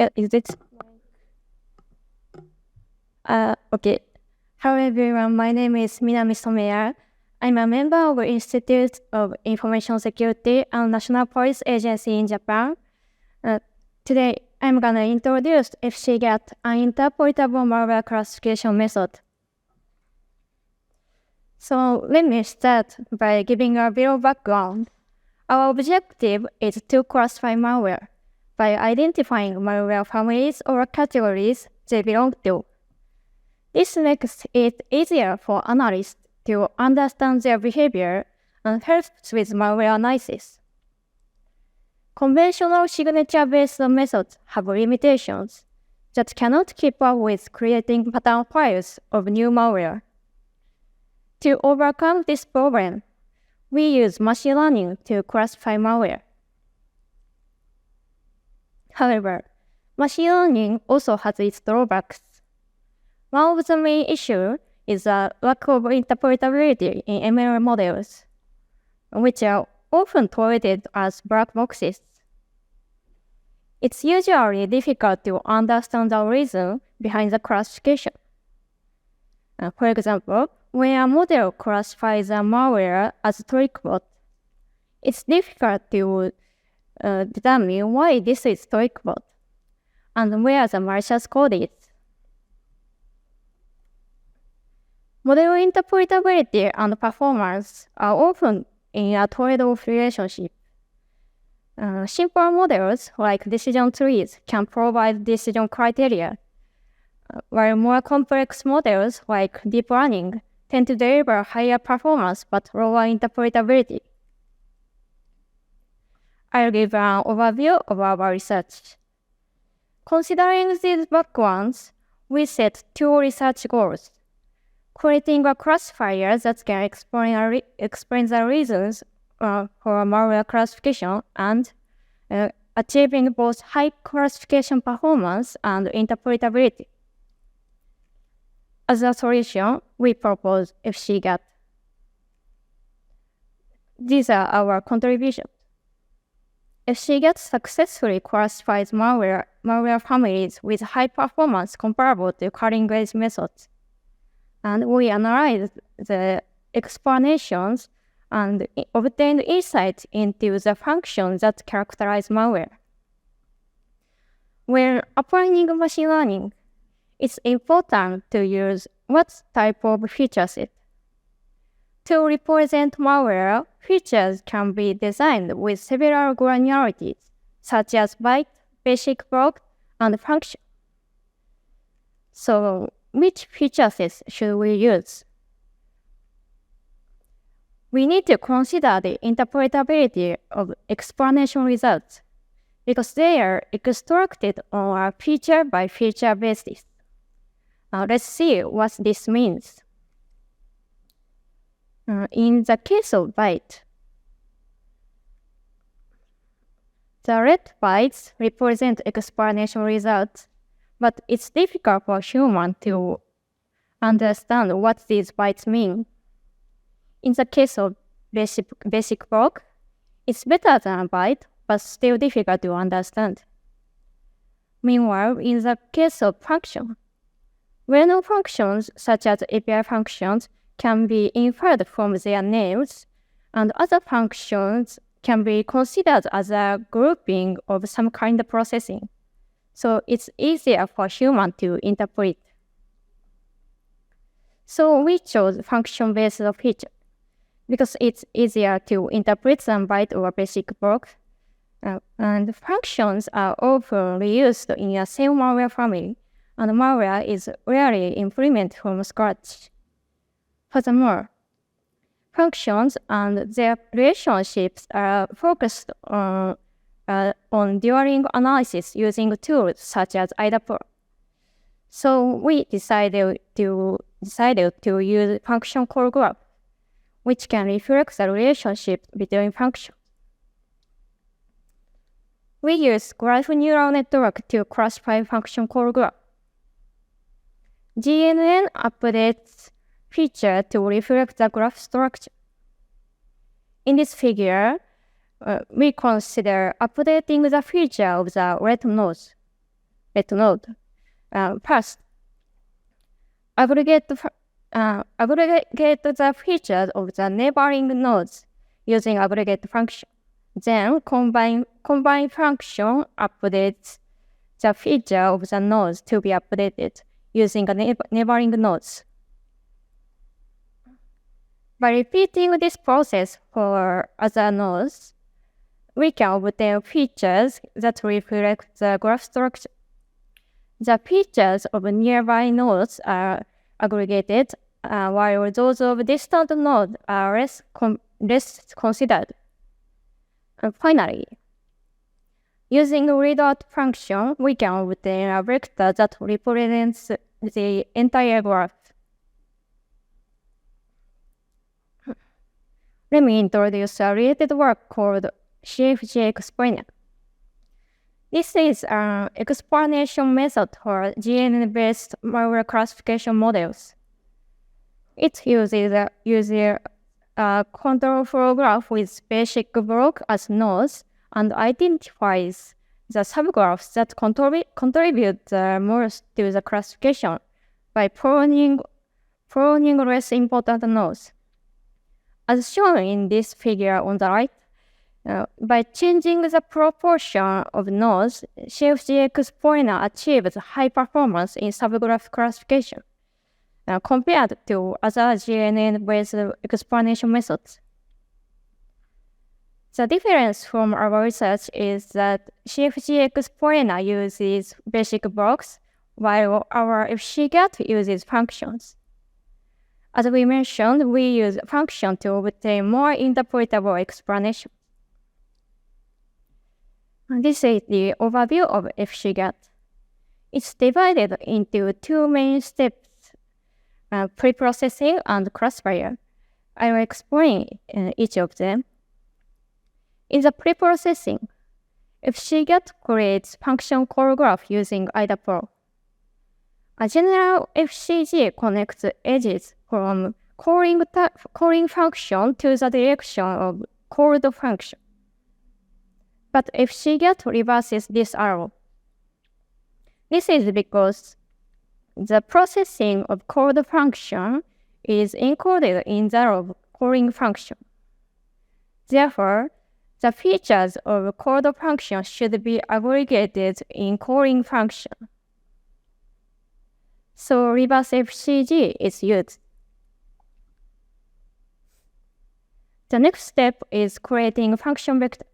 Is it? Okay. Hello everyone, my name is Minami Someya. I'm a member of Institute of Information Security and National Police Agency in Japan. Today, I'm gonna introduce FCGAT, an interpretable malware classification method. So let me start by giving a bit of background. Our objective is to classify malware by identifying malware families or categories they belong to. This makes it easier for analysts to understand their behavior and helps with malware analysis. Conventional signature-based methods have limitations that cannot keep up with creating pattern files of new malware. To overcome this problem, we use machine learning to classify malware. However, machine learning also has its drawbacks. One of the main issues is the lack of interpretability in ML models, which are often treated as black boxes. It's usually difficult to understand the reason behind the classification. For example, when a model classifies a malware as a TrickBot, it's difficult to determine why this is TrickBot and where the malicious code is. Model interpretability and performance are often in a trade-off relationship. Simple models like decision trees can provide decision criteria, while more complex models like deep learning tend to deliver higher performance but lower interpretability. I'll give an overview of our research. Considering these backgrounds, we set two research goals: creating a classifier that can explain the reasons for malware classification and achieving both high classification performance and interpretability. As a solution, we propose FCGAT. These are our contributions. FCGAT successfully classifies malware families with high performance comparable to cutting-edge methods. And we analyzed the explanations and obtained insights into the functions that characterize malware. When applying machine learning, it's important to use what type of feature set. To represent malware, features can be designed with several granularities, such as byte, basic block, and function. So, which feature sets should we use? We need to consider the interpretability of explanation results because they are extracted on a feature-by-feature basis. Now let's see what this means. In the case of byte, the red bytes represent explanation results, but it's difficult for humans to understand what these bytes mean. In the case of basic block, it's better than a byte, but still difficult to understand. Meanwhile, in the case of function, well-known functions such as API functions can be inferred from their names, and other functions can be considered as a grouping of some kind of processing. So it's easier for humans to interpret. So we chose function-based feature because it's easier to interpret than byte or basic block. And functions are often reused in a same malware family, and malware is rarely implemented from scratch. Furthermore, functions and their relationships are focused on during analysis using tools such as IDAPRO. So we decided to use function call graph, which can reflect the relationship between functions. We use graph neural network to classify function call graph. GNN updates feature to reflect the graph structure. In this figure, we consider updating the feature of the red nodes. node. First, aggregate the features of the neighboring nodes using aggregate function. Then combine function updates the feature of the nodes to be updated using the neighboring nodes. By repeating this process for other nodes, we can obtain features that reflect the graph structure. The features of nearby nodes are aggregated, while those of distant nodes are less considered. And finally, using readout function, we can obtain a vector that represents the entire graph. Let me introduce a related work called CFG Explainer. This is an explanation method for GNN-based malware classification models. It uses a control flow graph with basic block as nodes and identifies the subgraphs that contribute the most to the classification by pruning less important nodes. As shown in this figure on the right, by changing the proportion of nodes, CFG Explainer achieves high performance in subgraph classification compared to other GNN-based explanation methods. The difference from our research is that CFG Explainer uses basic blocks, while our FCGAT uses functions. As we mentioned, we use function to obtain more interpretable explanation. This is the overview of FCGAT. It's divided into two main steps, preprocessing and classifier. I will explain each of them. In the preprocessing, FCGAT creates function call graph using IDAPRO. A general FCG connects edges from calling function to the direction of called function. But FCGAT reverses this arrow. This is because the processing of called function is encoded in that of calling function. Therefore, the features of called function should be aggregated in calling function. So reverse FCG is used. The next step is creating function vector.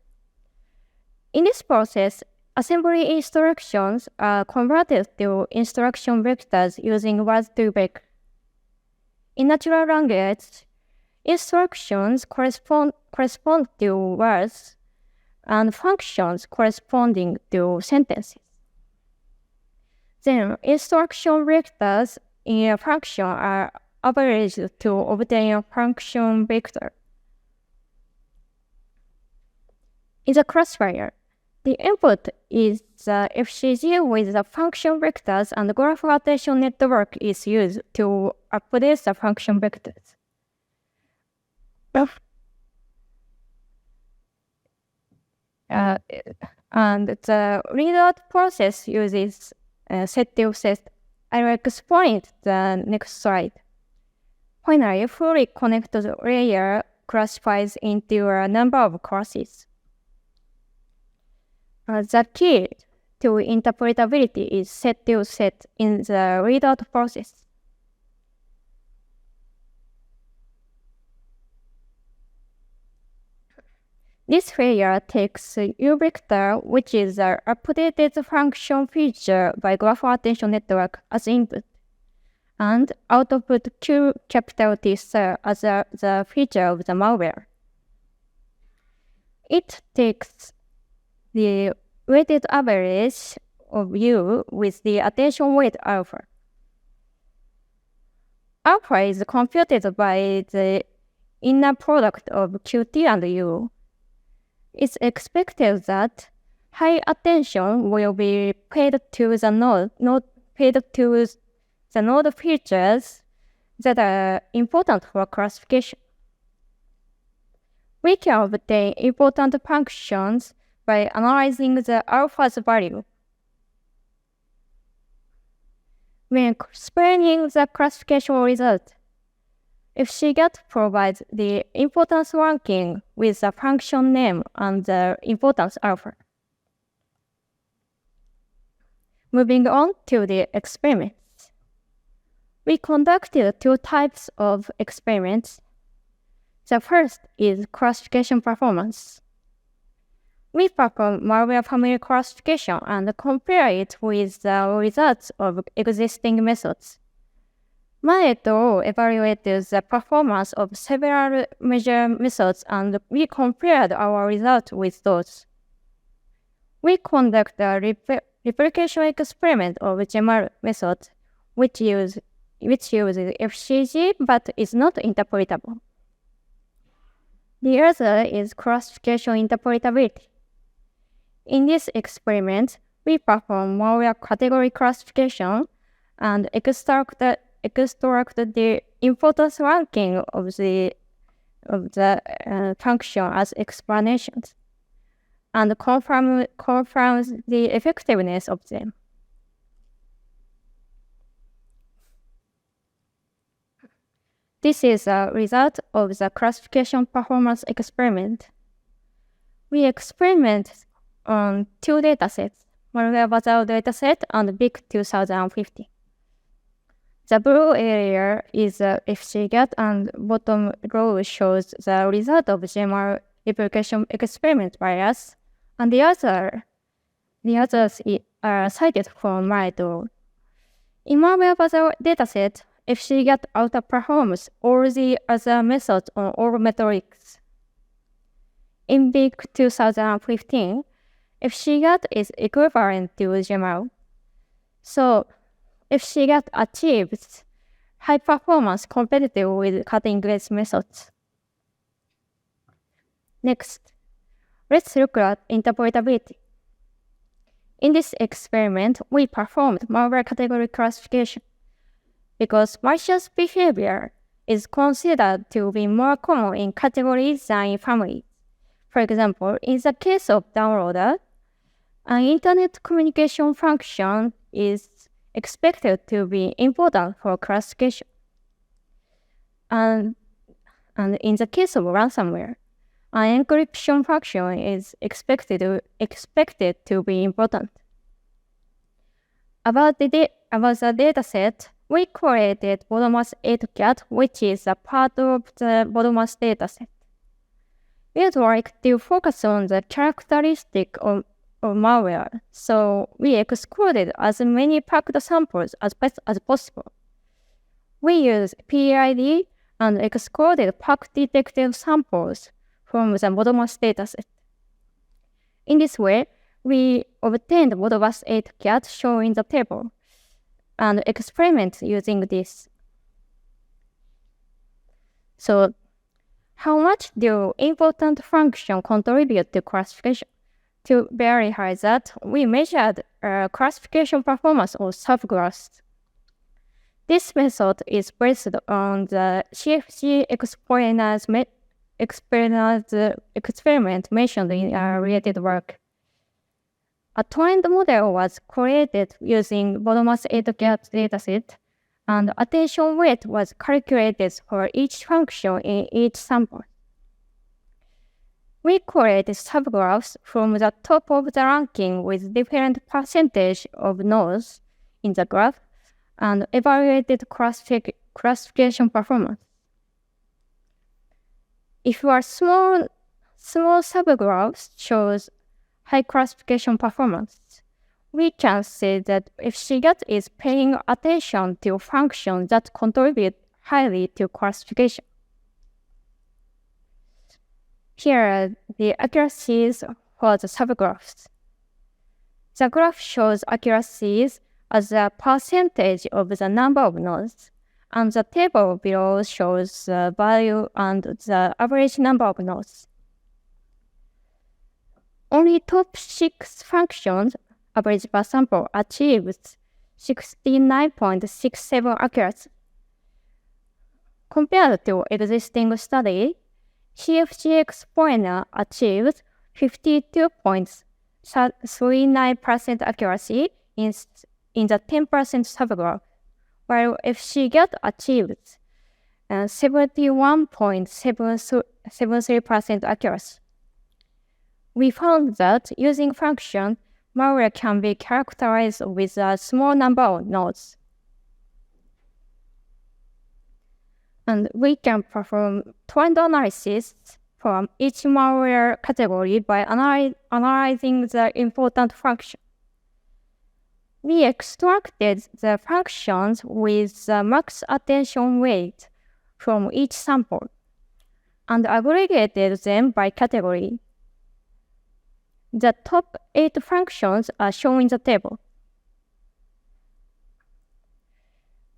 In this process, assembly instructions are converted to instruction vectors using word-to-vec. In natural language, instructions correspond to words and functions corresponding to sentences. Then, instruction vectors in a function are averaged to obtain a function vector. In the classifier, the input is the FCG with the function vectors, and the graph attention network is used to update the function vectors. And the readout process uses set. I will explain the next slide. Finally, fully connected layer classifies into a number of classes. The key to interpretability is set in the readout process. This layer takes U vector, which is the updated function feature by graph attention network, as input, and output Q capital T star as the feature of the malware. It takes the weighted average of U with the attention weight alpha. Alpha is computed by the inner product of Qt and U. It's expected that high attention will be paid to the node features that are important for classification. We can obtain important functions by analyzing the alpha's value. When explaining the classification result, FCGAT provides the importance ranking with the function name and the importance alpha. Moving on to the experiments. We conducted two types of experiments. The first is classification performance. We perform malware family classification and compare it with the results of existing methods. My et al. Evaluated the performance of several measure methods and we compared our results with those. We conduct a replication experiment of GML method, which uses FCG but is not interpretable. The other is classification interpretability. In this experiment, we perform malware category classification and extract the importance ranking of the function as explanations, and confirms the effectiveness of them. This is a result of the classification performance experiment. We experiment on two datasets, malware bazar dataset and BIC 2050. The blue area is the FCGAT and bottom row shows the result of GML replication experiment bias, and the others are cited from my et al. In malware bazar dataset, FCGAT outperforms all the other methods on all metrics. In BIC 2015, FCGAT is equivalent to GML. So, FCGAT achieves high performance competitive with cutting-edge methods. Next, let's look at interpretability. In this experiment, we performed malware category classification because malicious behavior is considered to be more common in categories than in families. For example, in the case of downloader, an internet communication function is expected to be important for classification. And in the case of ransomware, an encryption function is expected to be important. About the dataset, we created bottom-up 8-cat, which is a part of the bottom-up dataset. We would like to focus on the characteristic of malware, so we excluded as many packed samples as possible. We used PID and excluded packed detected samples from the bottom-up dataset. In this way, we obtained bottom-up 8-cat shown in the table and experiment using this. So, how much do important functions contribute to classification? To verify that, we measured classification performance of subgraphs. This method is based on the CFG experiment mentioned in our related work. A trained model was created using bottom-up 8-cat dataset, and attention weight was calculated for each function in each sample. We created subgraphs from the top of the ranking with different percentage of nodes in the graph and evaluated classification performance. If our small subgraphs shows high classification performance, we can say that FCGAT is paying attention to functions that contribute highly to classification. Here are the accuracies for the subgraphs. The graph shows accuracies as a percentage of the number of nodes, and the table below shows the value and the average number of nodes. Only top 6 functions, average per sample, achieved 69.67 accuracy. Compared to existing study, CFG explainer achieved 52.39% accuracy in the 10% subgraph, while FCGAT achieved 71.73% accuracy. We found that using function, malware can be characterized with a small number of nodes. And we can perform trend analysis from each malware category by analyzing the important function. We extracted the functions with the max attention weight from each sample and aggregated them by category. The top 8 functions are shown in the table.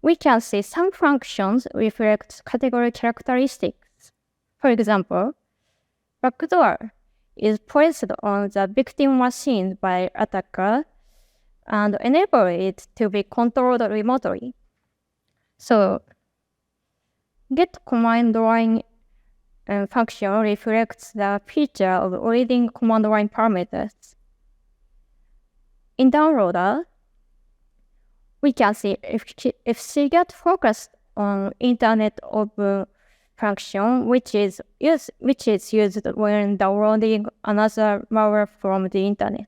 We can see some functions reflect category characteristics. For example, backdoor is placed on the victim machine by attacker and enable it to be controlled remotely. So, get command line function reflects the feature of reading command line parameters. In downloader, we can see if FCGAT focused on Internet Open function, which is used when downloading another malware from the internet.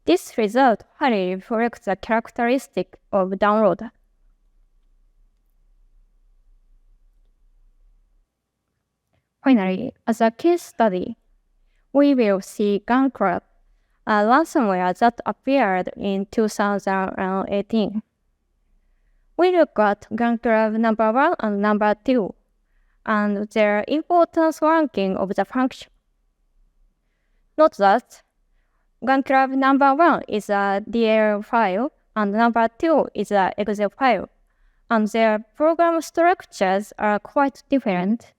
This result highly reflects the characteristic of downloader. Finally, as a case study, we will see GunClub, a ransomware that appeared in 2018. We look at GunClub number 1 and number 2, and their importance ranking of the function. Note that GunClub number 1 is a DL file, and number 2 is an Excel file, and their program structures are quite different.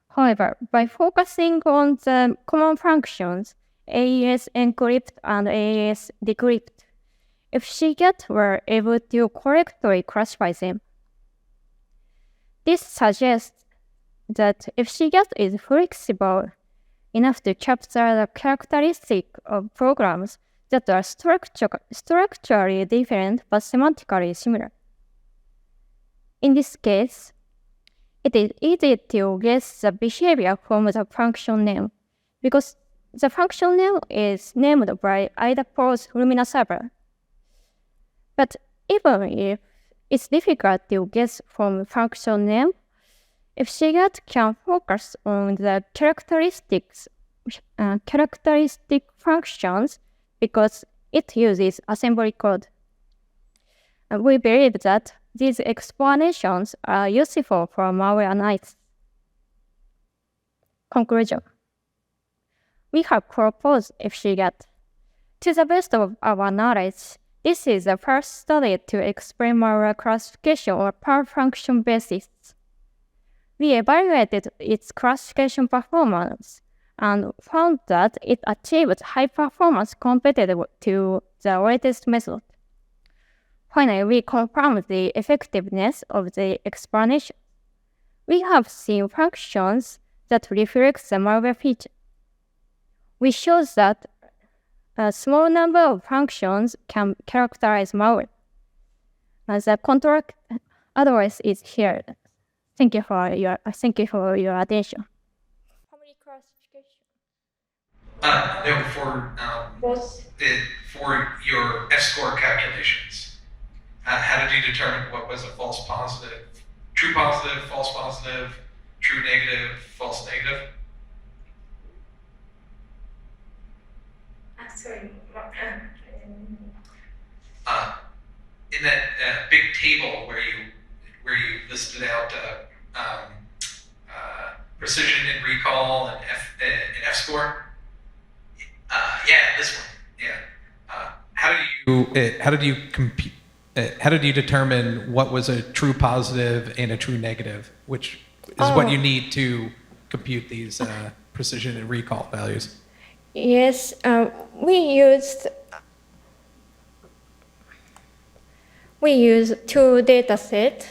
However, by focusing on the common functions, AES encrypt and AES decrypt, FCGAT were able to correctly classify them. This suggests that FCGAT is flexible enough to capture the characteristic of programs that are structurally different but semantically similar. In this case, it is easy to guess the behavior from the function name because the function name is named by IDAPO's Lumina server. But even if it's difficult to guess from function name, FCGAT can focus on the characteristic functions because it uses assembly code. And we believe that these explanations are useful for malware analysis. Conclusion. We have proposed FCGAT. To the best of our knowledge, this is the first study to explain malware classification on a per-function basis. We evaluated its classification performance and found that it achieved high performance competitive to the latest method. Finally, we confirmed the effectiveness of the explanation. We have seen functions that reflect the malware feature. We showed that a small number of functions can characterize malware. The contract address is here. Thank you for your attention. How many classifications? No, for your F-score calculations. How did you determine what was a false positive, true positive, false positive, true negative, false negative? Sorry. In that big table where you listed out precision and recall and F-score. Yeah, this one. Yeah. How did you determine what was a true positive and a true negative, which is what you need to compute these precision and recall values? Yes, we used two datasets,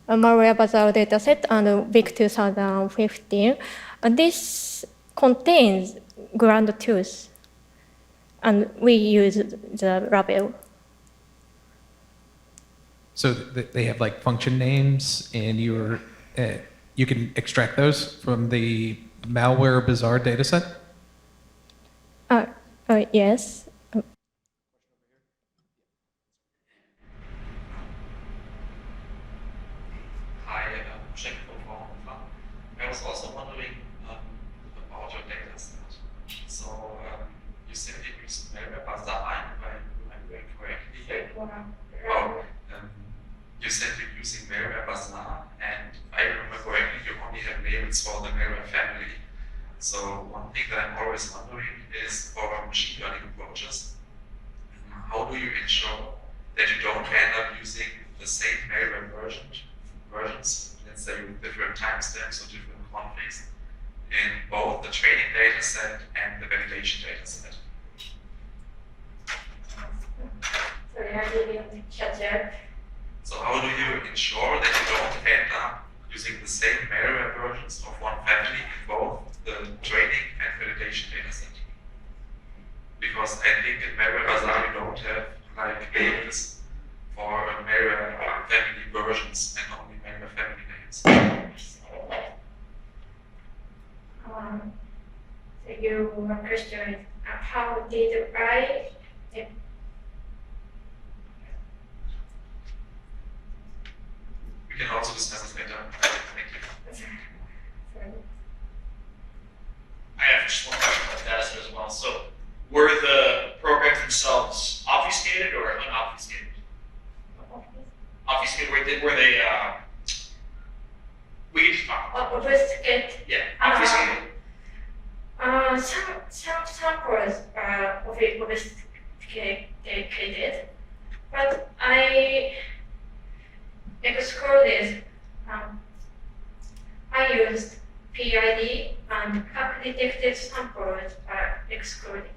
a malware bazaar dataset and Big 2015. This contains grand truth, and we use the label. So they have like function names, and you can extract those from the malware bazaar dataset? Yes. Hi, Schenk from Fraunhofer. I was also wondering about your data set. So you said you use malware bazaar, if I remember correctly. Oh, you said you're using malware bazaar, and if I remember correctly, you only have labels for the malware family. So one thing that I'm always wondering is for machine learning approaches, how do you ensure that you don't end up using the same malware versions, let's say with different timestamps or different configs, in both the training data set and the validation data set? Sorry, I didn't catch it. So how do you ensure that you don't end up using the same malware versions of one family in both the training and validation data set? Because I think in malware bazaar you don't have like labels for malware family versions and only malware family names. So your question is how did I We can also discuss it later. Thank you. I have just one question about data set as well. So, were the programs themselves obfuscated or unobfuscated? Obfuscated. Were they? We can just talk. obfuscate? Yeah, obfuscated. Some samples are obfuscated, but I excluded. I used PID and hack detected samples are excluded.